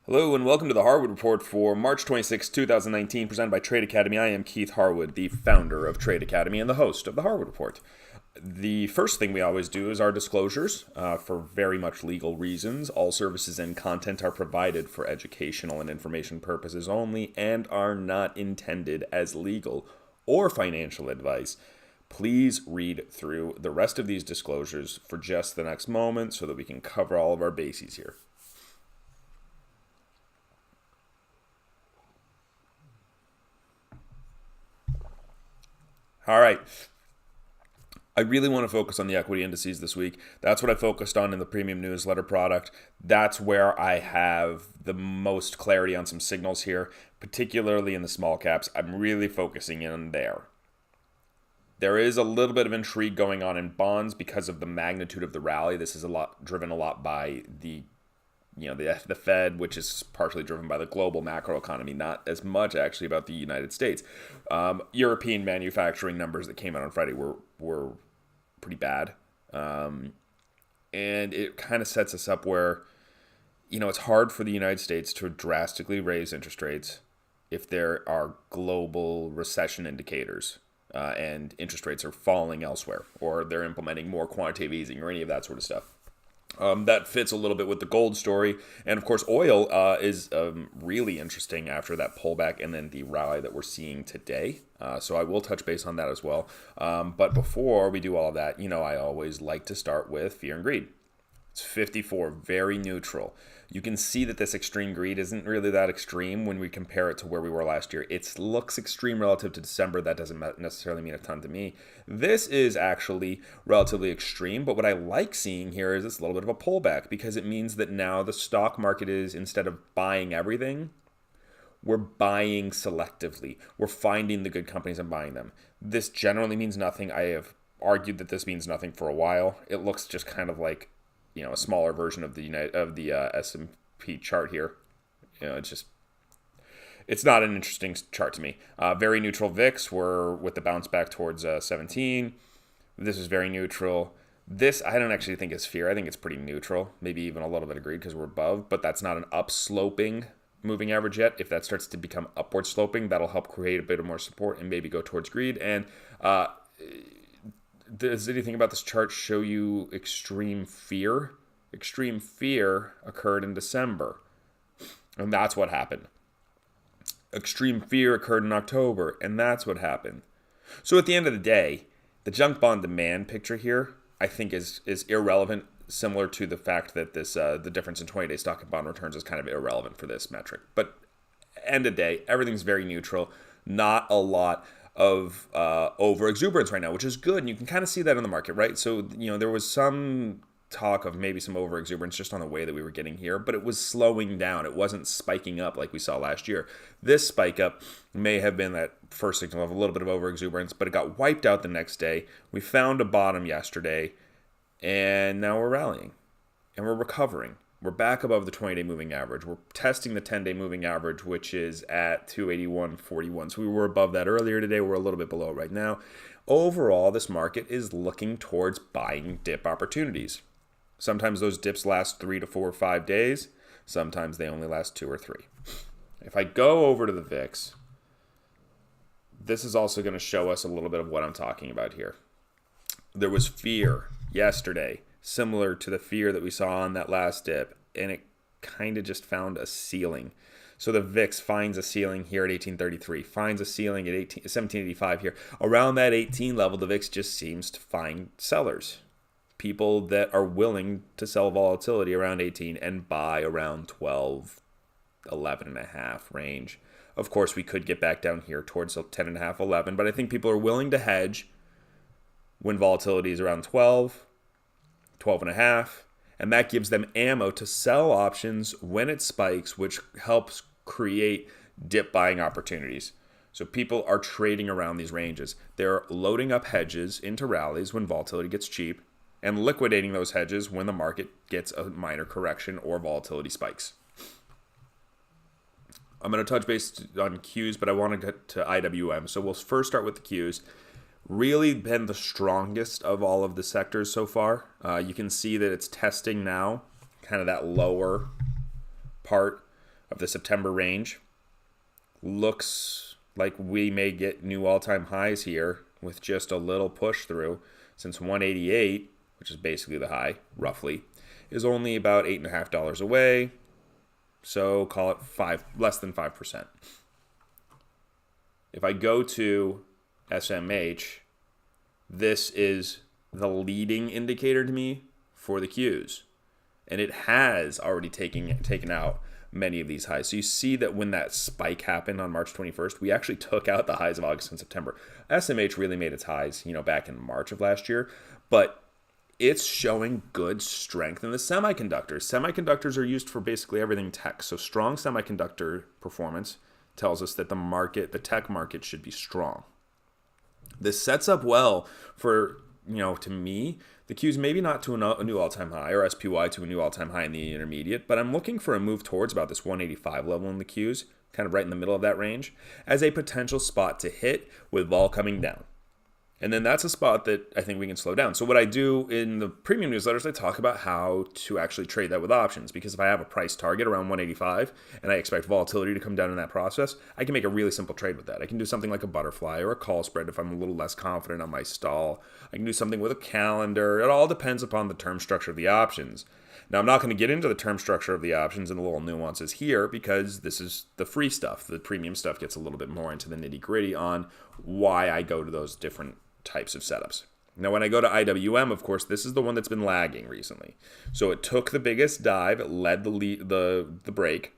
Hello and welcome to the Harwood Report for March 26, 2019, presented by Trade Academy. I am Keith Harwood, the founder of Trade Academy and the host of the Harwood Report. The first thing we always do is our disclosures. For very much legal reasons, all services and content are provided for educational and information purposes only and are not intended as legal or financial advice. Please read through the rest of these disclosures for just the next moment so that we can cover all of our bases here. All right. I really want to focus on the equity indices this week. That's what I focused on in the premium newsletter product. That's where I have the most clarity on some signals here, particularly in the small caps. I'm really focusing in there. There is a little bit of intrigue going on in bonds because of the magnitude of the rally. This is driven a lot by the Fed, which is partially driven by the global macroeconomy, not as much actually about the United States. European manufacturing numbers that came out on Friday were pretty bad. And it kind of sets us up where, it's hard for the United States to drastically raise interest rates if there are global recession indicators and interest rates are falling elsewhere, or they're implementing more quantitative easing or any of that sort of stuff. That fits a little bit with the gold story. And of course, oil is really interesting after that pullback and then the rally that we're seeing today. So I will touch base on that as well. But before we do all of that, I always like to start with fear and greed. It's 54, very neutral. You can see that this extreme greed isn't really that extreme when we compare it to where we were last year. It looks extreme relative to December. That doesn't necessarily mean a ton to me. This is actually relatively extreme, but what I like seeing here is this little bit of a pullback because it means that now the stock market is, instead of buying everything, we're buying selectively. We're finding the good companies and buying them. This generally means nothing. I have argued that this means nothing for a while. It looks just kind of like a smaller version of the S&P chart here. It's not an interesting chart to me. Very neutral VIX. We're with the bounce back towards 17. This is very neutral. This I don't actually think is fear. I think it's pretty neutral. Maybe even a little bit of greed because we're above, but that's not an upsloping moving average yet. If that starts to become upward sloping, that'll help create a bit of more support and maybe go towards greed. And does anything about this chart show you extreme fear? Extreme fear occurred in December, and that's what happened. Extreme fear occurred in October, and that's what happened. So at the end of the day, the junk bond demand picture here, I think, is irrelevant, similar to the fact that this the difference in 20-day stock and bond returns is kind of irrelevant for this metric. But end of the day, everything's very neutral. Not a lot of over exuberance right now, which is good, and you can kind of see that in the market, right? So there was some talk of maybe some over exuberance just on the way that we were getting here, but it was slowing down. It wasn't spiking up like we saw last year. This spike up may have been that first signal of a little bit of over exuberance, but it got wiped out the next day. We found a bottom yesterday, and now we're rallying and we're recovering. We're back above the 20-day moving average. We're testing the 10-day moving average, which is at 281.41. So we were above that earlier today. We're a little bit below it right now. Overall, this market is looking towards buying dip opportunities. Sometimes those dips last 3 to 4 or 5 days. Sometimes they only last 2 or 3. If I go over to the VIX, this is also going to show us a little bit of what I'm talking about here. There was fear yesterday, similar to the fear that we saw on that last dip, and it kind of just found a ceiling. So the VIX finds a ceiling here at 1833, finds a ceiling at 1785 here. Around that 18 level, the VIX just seems to find sellers, people that are willing to sell volatility around 18 and buy around 12, 11.5 range. Of course, we could get back down here towards 10.5, 11, but I think people are willing to hedge when volatility is around 12, 12.5, and that gives them ammo to sell options when it spikes, which helps create dip buying opportunities. So people are trading around these ranges. They're loading up hedges into rallies when volatility gets cheap and liquidating those hedges when the market gets a minor correction or volatility spikes. I'm going to touch base on Qs, but I want to get to IWM. So we'll first start with the Qs. Really been the strongest of all of the sectors so far. You can see that it's testing now, kind of that lower part of the September range. Looks like we may get new all-time highs here with just a little push through, since 188, which is basically the high, roughly, is only about $8.50 away. So call it less than 5%. If I go to SMH, this is the leading indicator to me for the Qs. And it has already taken out many of these highs. So you see that when that spike happened on March 21st, we actually took out the highs of August and September. SMH really made its highs, back in March of last year, but it's showing good strength in the semiconductors. Semiconductors are used for basically everything tech. So strong semiconductor performance tells us that the tech market should be strong. This sets up well for, to me, the Qs maybe not to a new all-time high, or SPY to a new all-time high in the intermediate, but I'm looking for a move towards about this 185 level in the Qs, kind of right in the middle of that range, as a potential spot to hit with vol coming down. And then that's a spot that I think we can slow down. So what I do in the premium newsletters, I talk about how to actually trade that with options. Because if I have a price target around 185 and I expect volatility to come down in that process, I can make a really simple trade with that. I can do something like a butterfly or a call spread if I'm a little less confident on my stall. I can do something with a calendar. It all depends upon the term structure of the options. Now, I'm not going to get into the term structure of the options and the little nuances here because this is the free stuff. The premium stuff gets a little bit more into the nitty-gritty on why I go to those different types of setups. Now, when I go to IWM, of course, this is the one that's been lagging recently. So it took the biggest dive, it led the break.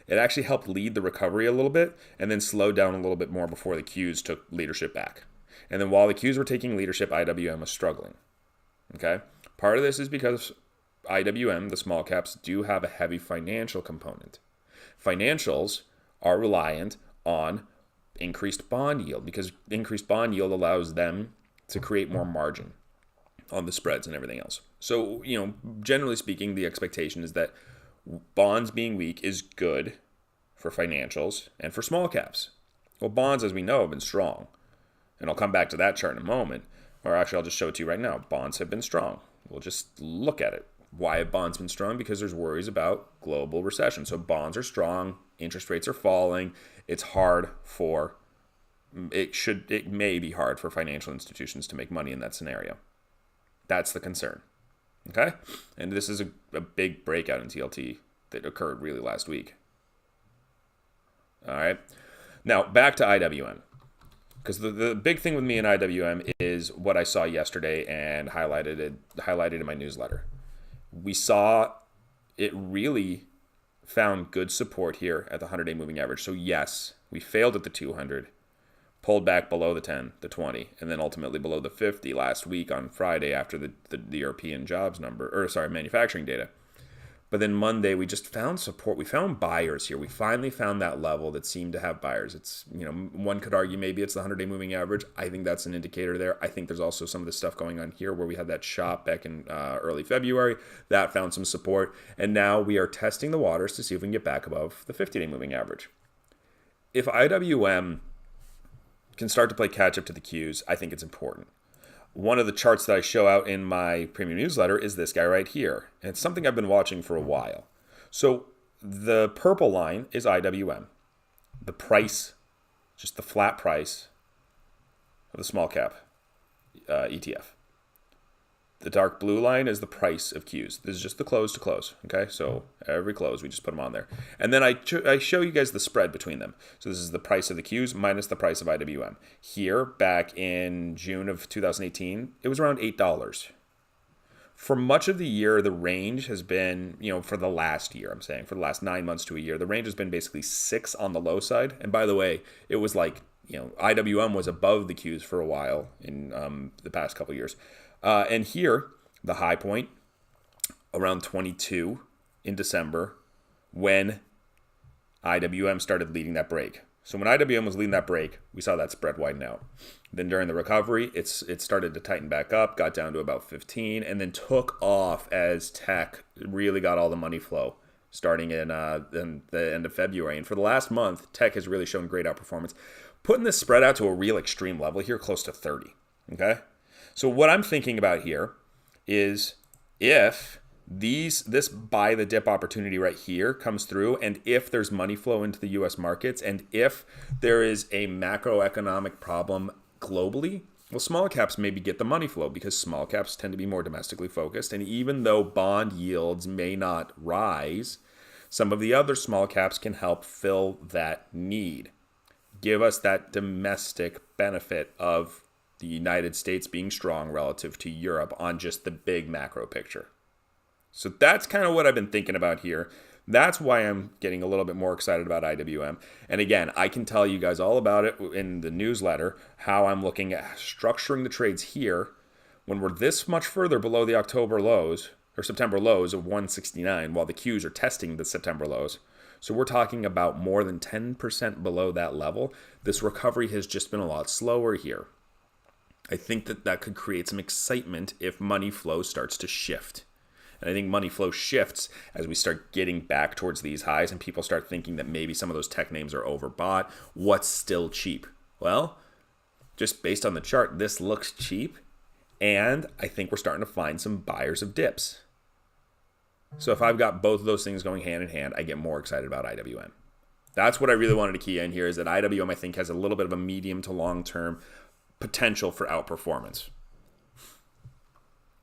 It actually helped lead the recovery a little bit and then slowed down a little bit more before the Qs took leadership back. And then while the Qs were taking leadership, IWM was struggling. Okay? Part of this is because IWM, the small caps, do have a heavy financial component. Financials are reliant on increased bond yield because increased bond yield allows them to create more margin on the spreads and everything else. So, generally speaking, the expectation is that bonds being weak is good for financials and for small caps. Well, bonds, as we know, have been strong. And I'll come back to that chart in a moment. Or actually, I'll just show it to you right now. Bonds have been strong. We'll just look at it. Why have bonds been strong? Because there's worries about global recession. So bonds are strong. Interest rates are falling. It may be hard for financial institutions to make money in that scenario. That's the concern. Okay? And this is a big breakout in TLT that occurred really last week. All right. Now, back to IWM. Because the big thing with me in IWM is what I saw yesterday and highlighted in my newsletter. We saw it really found good support here at the 100-day moving average. So yes, we failed at the 200, pulled back below the 10, the 20, and then ultimately below the 50 last week on Friday after the European jobs manufacturing data. But then Monday, we just found support. We found buyers here. We finally found that level that seemed to have buyers. It's, one could argue maybe it's the 100-day moving average. I think that's an indicator there. I think there's also some of the stuff going on here where we had that shop back in early February. That found some support. And now we are testing the waters to see if we can get back above the 50-day moving average. If IWM can start to play catch up to the Qs, I think it's important. One of the charts that I show out in my premium newsletter is this guy right here. And it's something I've been watching for a while. So the purple line is IWM. The price, just the flat price of the small cap ETF. The dark blue line is the price of Qs. This is just the close to close. Okay, so every close, we just put them on there. And then I show you guys the spread between them. So this is the price of the Qs minus the price of IWM. Here, back in June of 2018, it was around $8. For much of the year, the range has been, for the last year, I'm saying, for the last 9 months to a year, the range has been basically 6 on the low side. And by the way, it was like, IWM was above the Qs for a while in the past couple years. And here, the high point, around 22 in December, when IWM started leading that break. So when IWM was leading that break, we saw that spread widen out. Then during the recovery, it started to tighten back up, got down to about 15, and then took off as tech really got all the money flow starting in the end of February. And for the last month, tech has really shown great outperformance, putting this spread out to a real extreme level here, close to 30. Okay? So what I'm thinking about here is if This buy the dip opportunity right here comes through, and if there's money flow into the US markets, and if there is a macroeconomic problem globally, well, small caps maybe get the money flow because small caps tend to be more domestically focused. And even though bond yields may not rise, some of the other small caps can help fill that need. Give us that domestic benefit of the United States being strong relative to Europe on just the big macro picture. So that's kind of what I've been thinking about here. That's why I'm getting a little bit more excited about IWM. And again, I can tell you guys all about it in the newsletter, how I'm looking at structuring the trades here when we're this much further below the October lows or September lows of 169 while the Qs are testing the September lows. So we're talking about more than 10% below that level. This recovery has just been a lot slower here. I think that could create some excitement if money flow starts to shift. And I think money flow shifts as we start getting back towards these highs and people start thinking that maybe some of those tech names are overbought. What's still cheap? Well, just based on the chart, this looks cheap. And I think we're starting to find some buyers of dips. So if I've got both of those things going hand in hand, I get more excited about IWM. That's what I really wanted to key in here, is that IWM, I think, has a little bit of a medium to long-term potential for outperformance.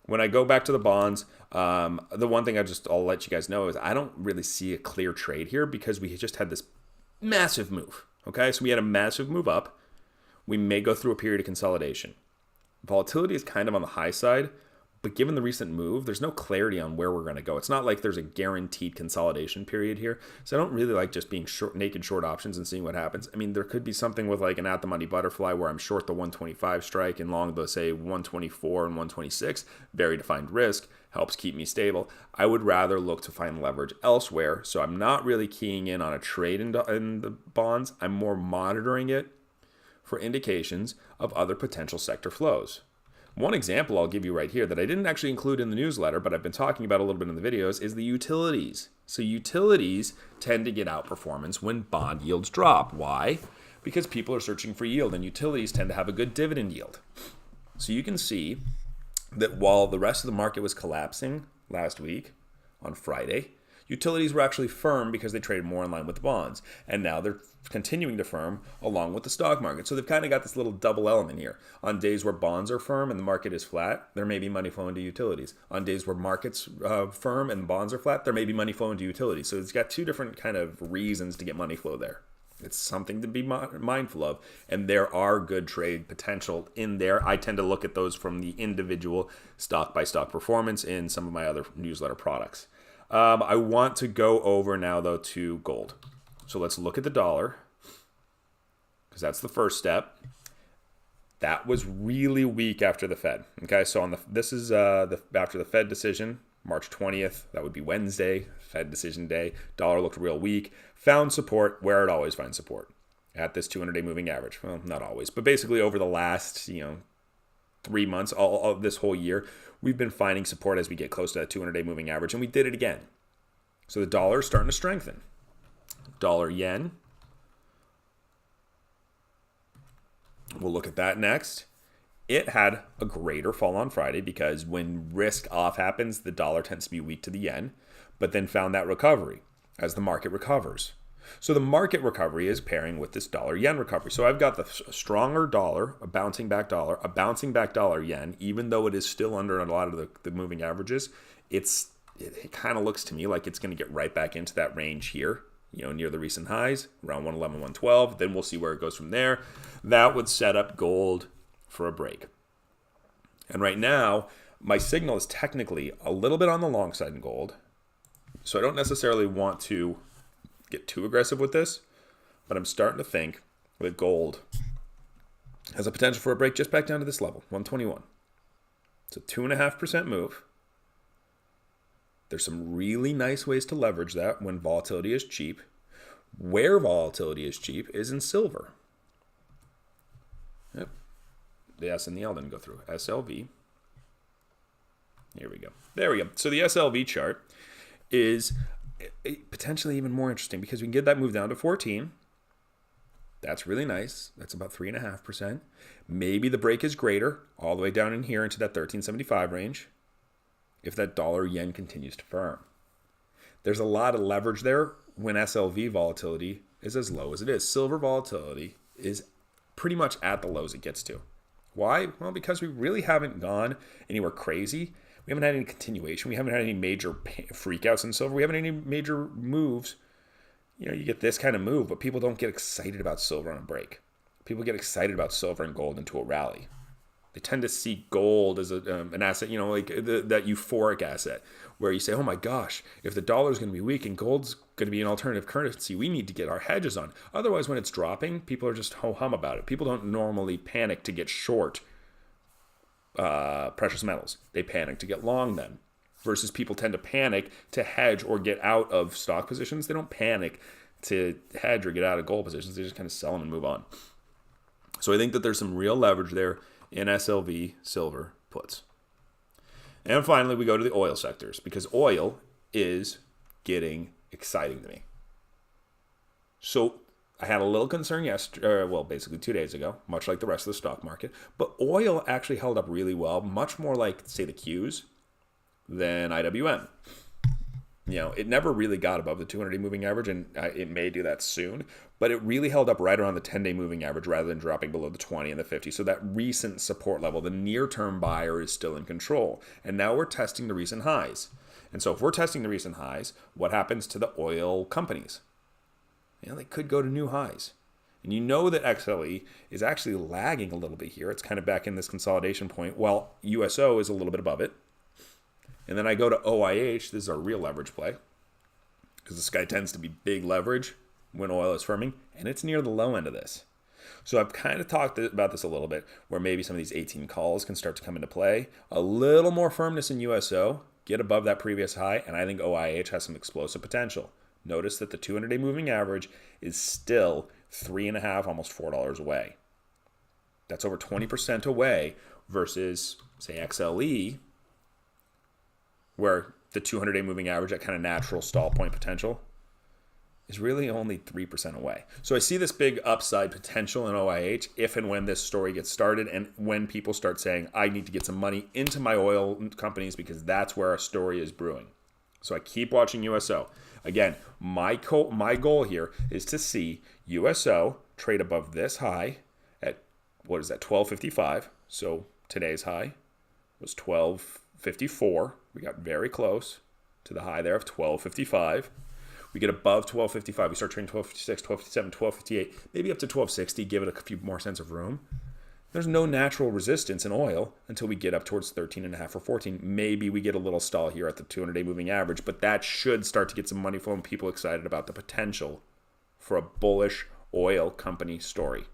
When I go back to the bonds, the one thing I'll let you guys know is I don't really see a clear trade here because we just had this massive move. Okay, so we had a massive move up. We may go through a period of consolidation. Volatility is kind of on the high side, but given the recent move, there's no clarity on where we're going to go. It's not like there's a guaranteed consolidation period here. So I don't really like just being naked short options and seeing what happens. I mean, there could be something with like an at the money butterfly where I'm short the 125 strike and long the, say, 124 and 126. Very defined risk, helps keep me stable. I would rather look to find leverage elsewhere. So I'm not really keying in on a trade in the bonds. I'm more monitoring it for indications of other potential sector flows. One example I'll give you right here that I didn't actually include in the newsletter, but I've been talking about a little bit in the videos, is the utilities. So utilities tend to get outperformance when bond yields drop. Why? Because people are searching for yield, and utilities tend to have a good dividend yield. So you can see that while the rest of the market was collapsing last week on Friday, utilities were actually firm because they traded more in line with the bonds. And now they're continuing to firm along with the stock market. So they've kind of got this little double element here. On days where bonds are firm and the market is flat, there may be money flowing to utilities. On days where markets firm and bonds are flat, there may be money flowing to utilities. So it's got two different kind of reasons to get money flow there. It's something to be mindful of. And there are good trade potential in there. I tend to look at those from the individual stock by stock performance in some of my other newsletter products. I want to go over now, though, to gold. So let's look at the dollar, because that's the first step. That was really weak after the Fed. Okay, so this is after the Fed decision, March 20th. That would be Wednesday, Fed decision day. Dollar looked real weak. Found support where it always finds support, at this 200-day moving average. Well, not always, but basically over the last 3 months, all this whole year, we've been finding support as we get close to that 200-day moving average, and we did it again. So the dollar is starting to strengthen. Dollar yen. We'll look at that next. It had a greater fall on Friday because when risk off happens, the dollar tends to be weak to the yen, but then found that recovery as the market recovers. So the market recovery is pairing with this dollar yen recovery. So I've got the stronger dollar, a bouncing back dollar yen, even though it is still under a lot of the moving averages. It kind of looks to me like it's going to get right back into that range here, near the recent highs, around 111, 112. Then we'll see where it goes from there. That would set up gold for a break. And right now, my signal is technically a little bit on the long side in gold. So I don't necessarily want to get too aggressive with this, but I'm starting to think that gold has a potential for a break just back down to this level, 121. It's a 2.5% move. There's some really nice ways to leverage that when volatility is cheap. Where volatility is cheap is in silver. Yep. The S and the L didn't go through. SLV. Here we go. There we go. So the SLV chart is potentially even more interesting because we can get that move down to 14. That's really nice. That's about 3.5%. Maybe the break is greater all the way down in here into that 1375 range. if that dollar yen continues to firm. There's a lot of leverage there when SLV volatility is as low as it is. Silver volatility is pretty much at the lows it gets to. Why? Well, because we really haven't gone anywhere crazy. We haven't had any continuation. We haven't had any major freakouts in silver. We haven't had any major moves. You get this kind of move, but people don't get excited about silver on a break. People get excited about silver and gold into a rally. They tend to see gold as an asset, like that euphoric asset where you say, oh my gosh, if the dollar is going to be weak and gold's going to be an alternative currency, we need to get our hedges on. Otherwise, when it's dropping, people are just ho-hum about it. People don't normally panic to get short precious metals. They panic to get long them. Versus people tend to panic to hedge or get out of stock positions. They don't panic to hedge or get out of gold positions. They just kind of sell them and move on. So I think that there's some real leverage there in SLV silver puts. And finally, we go to the oil sectors because oil is getting exciting to me. So I had a little concern basically 2 days ago, much like the rest of the stock market. But oil actually held up really well, much more like, say, the Qs than IWM. It never really got above the 200-day moving average, and it may do that soon, but it really held up right around the 10-day moving average rather than dropping below the 20 and the 50. So that recent support level, the near-term buyer is still in control. And now we're testing the recent highs. And so if we're testing the recent highs, what happens to the oil companies? They could go to new highs. And you know that XLE is actually lagging a little bit here. It's kind of back in this consolidation point, while USO is a little bit above it. And then I go to OIH. This is our real leverage play because this guy tends to be big leverage when oil is firming, and it's near the low end of this. So I've kind of talked about this a little bit, where maybe some of these 18 calls can start to come into play. A little more firmness in USO, get above that previous high, and I think OIH has some explosive potential. Notice that the 200-day moving average is still $3.50, almost $4 away. That's over 20% away versus, say, XLE, where the 200-day moving average at kind of natural stall point potential is really only 3% away. So I see this big upside potential in OIH if and when this story gets started and when people start saying, I need to get some money into my oil companies because that's where our story is brewing. So I keep watching USO. Again, my goal here is to see USO trade above this high at, what is that, 12.55. So today's high was 12.54. We got very close to the high there of 12.55. We get above 12.55. We start trading 12.56, 12.57, 12.58, maybe up to 12.60, give it a few more cents of room. There's no natural resistance in oil until we get up towards 13.5 or 14. Maybe we get a little stall here at the 200-day moving average, but that should start to get some money flow and people excited about the potential for a bullish oil company story.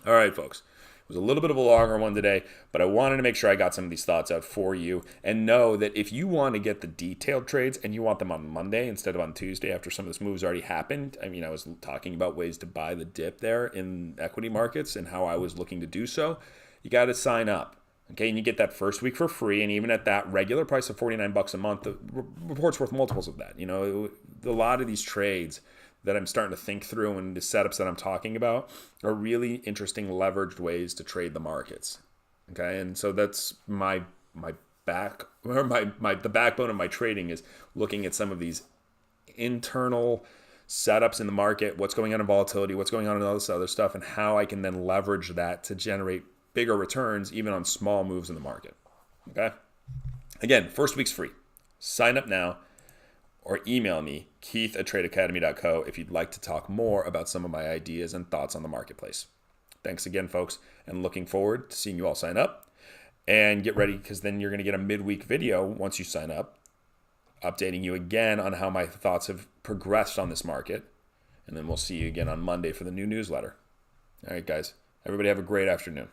All right, folks. It was a little bit of a longer one today, but I wanted to make sure I got some of these thoughts out for you and know that if you want to get the detailed trades and you want them on Monday instead of on Tuesday after some of this moves already happened. I was talking about ways to buy the dip there in equity markets and how I was looking to do so. You got to sign up. Okay, and you get that first week for free, and even at that regular price of $49 a month, the report's worth multiples of that. A lot of these trades that I'm starting to think through and the setups that I'm talking about are really interesting leveraged ways to trade the markets. Okay, and so that's the backbone of my trading is looking at some of these internal setups in the market, what's going on in volatility, what's going on in all this other stuff, and how I can then leverage that to generate bigger returns even on small moves in the market. Okay, again, first week's free. Sign up now. Or email me, keith@tradeacademy.co, if you'd like to talk more about some of my ideas and thoughts on the marketplace. Thanks again, folks, and looking forward to seeing you all sign up. And get ready, because then you're going to get a midweek video once you sign up, updating you again on how my thoughts have progressed on this market. And then we'll see you again on Monday for the new newsletter. All right, guys. Everybody have a great afternoon.